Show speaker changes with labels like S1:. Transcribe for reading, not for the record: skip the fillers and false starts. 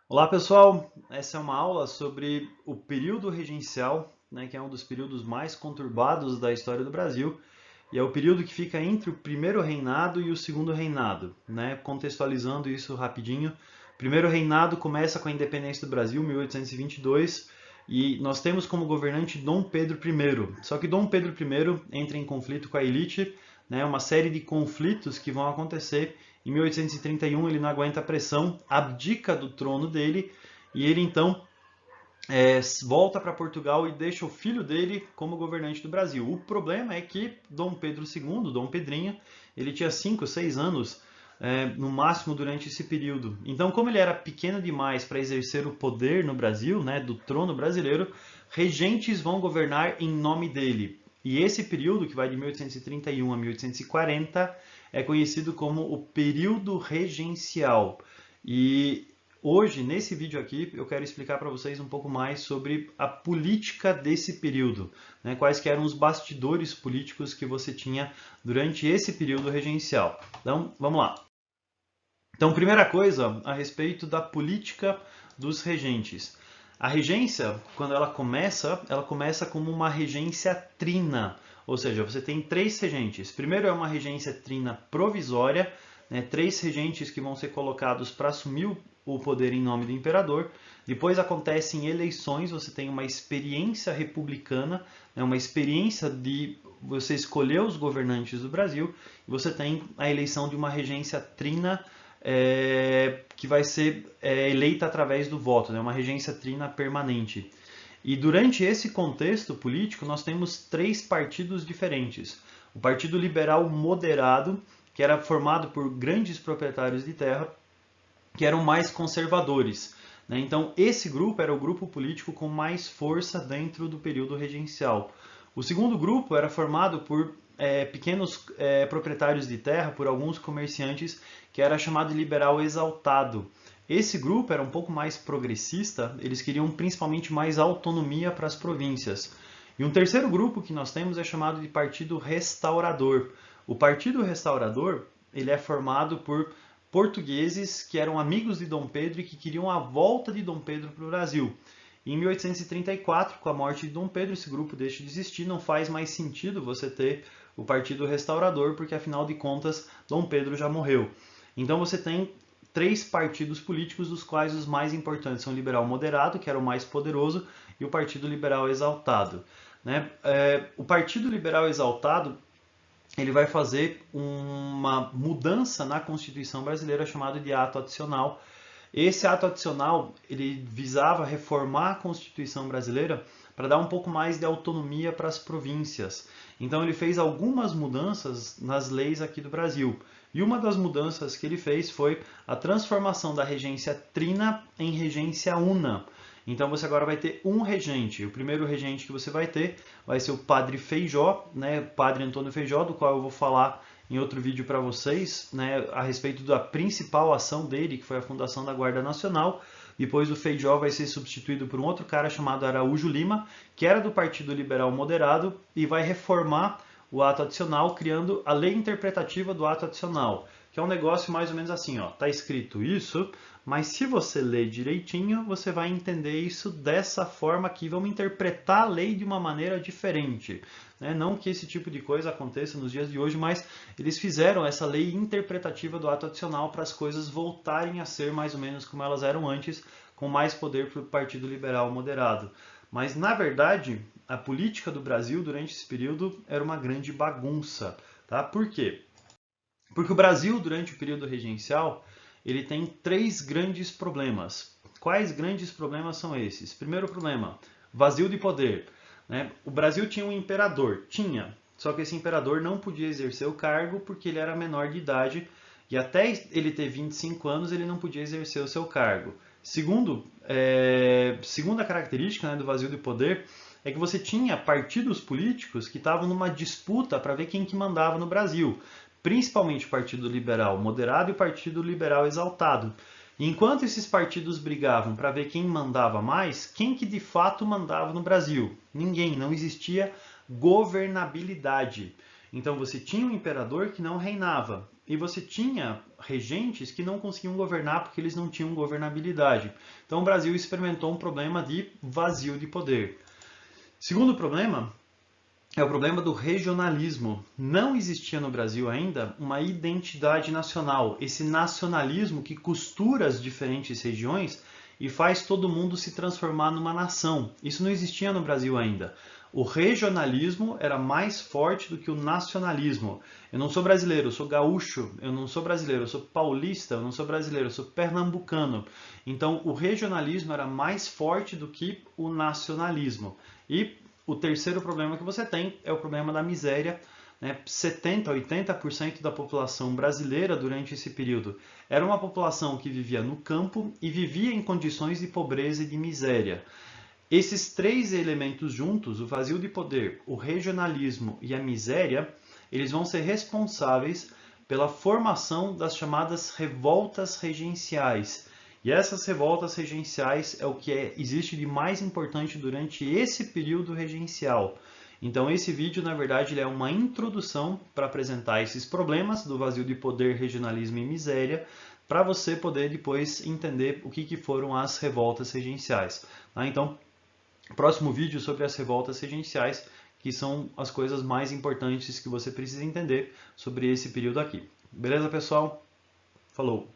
S1: Olá pessoal, essa é uma aula sobre o período regencial, que é um dos períodos mais conturbados da história do Brasil, e é o período que fica entre o primeiro reinado e o segundo reinado. Contextualizando isso rapidinho, o primeiro reinado começa com a independência do Brasil, 1822, e nós temos como governante Dom Pedro I. Só que Dom Pedro I entra em conflito com a elite, uma série de conflitos que vão acontecer. Em 1831 ele não aguenta a pressão, abdica do trono dele e ele então volta para Portugal e deixa o filho dele como governante do Brasil. O problema é que Dom Pedro II, Dom Pedrinho, ele tinha 5, 6 anos no máximo durante esse período. Então, como ele era pequeno demais para exercer o poder no Brasil, do trono brasileiro, regentes vão governar em nome dele. E esse período, que vai de 1831 a 1840, é conhecido como o período regencial. E hoje, nesse vídeo aqui, eu quero explicar para vocês um pouco mais sobre a política desse período, quais que eram os bastidores políticos que você tinha durante esse período regencial. Então, vamos lá. Então, primeira coisa, a respeito da política dos regentes. A regência, quando ela começa como uma regência trina, ou seja, você tem 3 regentes. Primeiro é uma regência trina provisória, 3 regentes que vão ser colocados para assumir o poder em nome do imperador. Depois acontecem eleições, você tem uma experiência republicana, uma experiência de você escolher os governantes do Brasil, e você tem a eleição de uma regência trina que vai ser eleita através do voto, uma regência trina permanente. E durante esse contexto político, nós temos 3 partidos diferentes. O Partido Liberal Moderado, que era formado por grandes proprietários de terra, que eram mais conservadores. Então, esse grupo era o grupo político com mais força dentro do período regencial. O segundo grupo era formado por pequenos proprietários de terra, por alguns comerciantes, que era chamado de liberal exaltado. Esse grupo era um pouco mais progressista, eles queriam principalmente mais autonomia para as províncias. E um terceiro grupo que nós temos é chamado de Partido Restaurador. O Partido Restaurador ele é formado por portugueses que eram amigos de Dom Pedro e que queriam a volta de Dom Pedro para o Brasil. Em 1834, com a morte de Dom Pedro, esse grupo deixa de existir, não faz mais sentido você ter o Partido Restaurador, porque afinal de contas Dom Pedro já morreu. Então você tem 3 partidos políticos, dos quais os mais importantes são o Liberal Moderado, que era o mais poderoso, e o Partido Liberal Exaltado. O Partido Liberal Exaltado ele vai fazer uma mudança na Constituição brasileira chamada de ato adicional. Esse ato adicional ele visava reformar a Constituição brasileira para dar um pouco mais de autonomia para as províncias. Então ele fez algumas mudanças nas leis aqui do Brasil. E uma das mudanças que ele fez foi a transformação da regência trina em regência una. Então você agora vai ter um regente. O primeiro regente que você vai ter vai ser o Padre Feijó, Padre Antônio Feijó, do qual eu vou falar em outro vídeo para vocês, a respeito da principal ação dele, que foi a fundação da Guarda Nacional. Depois o Feijó vai ser substituído por um outro cara chamado Araújo Lima, que era do Partido Liberal Moderado, e vai reformar o ato adicional, criando a lei interpretativa do ato adicional, que é um negócio mais ou menos assim, ó, tá escrito isso, mas se você ler direitinho, você vai entender isso dessa forma aqui, vamos interpretar a lei de uma maneira diferente. Não que esse tipo de coisa aconteça nos dias de hoje, mas eles fizeram essa lei interpretativa do ato adicional para as coisas voltarem a ser mais ou menos como elas eram antes, com mais poder para o Partido Liberal Moderado. Mas, na verdade, a política do Brasil durante esse período era uma grande bagunça. Tá? Por quê? Porque o Brasil, durante o período regencial, ele tem 3 grandes problemas. Quais grandes problemas são esses? Primeiro problema, vazio de poder. O Brasil tinha um imperador, só que esse imperador não podia exercer o cargo porque ele era menor de idade e até ele ter 25 anos ele não podia exercer o seu cargo. Segunda característica do vazio de poder é que você tinha partidos políticos que estavam numa disputa para ver quem que mandava no Brasil, principalmente o Partido Liberal Moderado e o Partido Liberal Exaltado. E enquanto esses partidos brigavam para ver quem mandava mais, quem que de fato mandava no Brasil? Ninguém, não existia governabilidade. Então você tinha um imperador que não reinava. e você tinha regentes que não conseguiam governar porque eles não tinham governabilidade. Então o Brasil experimentou um problema de vazio de poder. Segundo problema é o problema do regionalismo. Não existia no Brasil ainda uma identidade nacional, esse nacionalismo que costura as diferentes regiões e faz todo mundo se transformar numa nação. Isso não existia no Brasil ainda. O regionalismo era mais forte do que o nacionalismo. Eu não sou brasileiro, eu sou gaúcho. Eu não sou brasileiro, eu sou paulista. Eu não sou brasileiro, eu sou pernambucano. Então, o regionalismo era mais forte do que o nacionalismo. E o terceiro problema que você tem é o problema da miséria. 70% a 80% da população brasileira durante esse período era uma população que vivia no campo e vivia em condições de pobreza e de miséria. Esses três elementos juntos, o vazio de poder, o regionalismo e a miséria, eles vão ser responsáveis pela formação das chamadas revoltas regenciais. E essas revoltas regenciais é o que existe de mais importante durante esse período regencial. Então esse vídeo, na verdade, ele é uma introdução para apresentar esses problemas do vazio de poder, regionalismo e miséria, para você poder depois entender o que foram as revoltas regenciais. Então, próximo vídeo sobre as revoltas regenciais, que são as coisas mais importantes que você precisa entender sobre esse período aqui. Beleza, pessoal? Falou!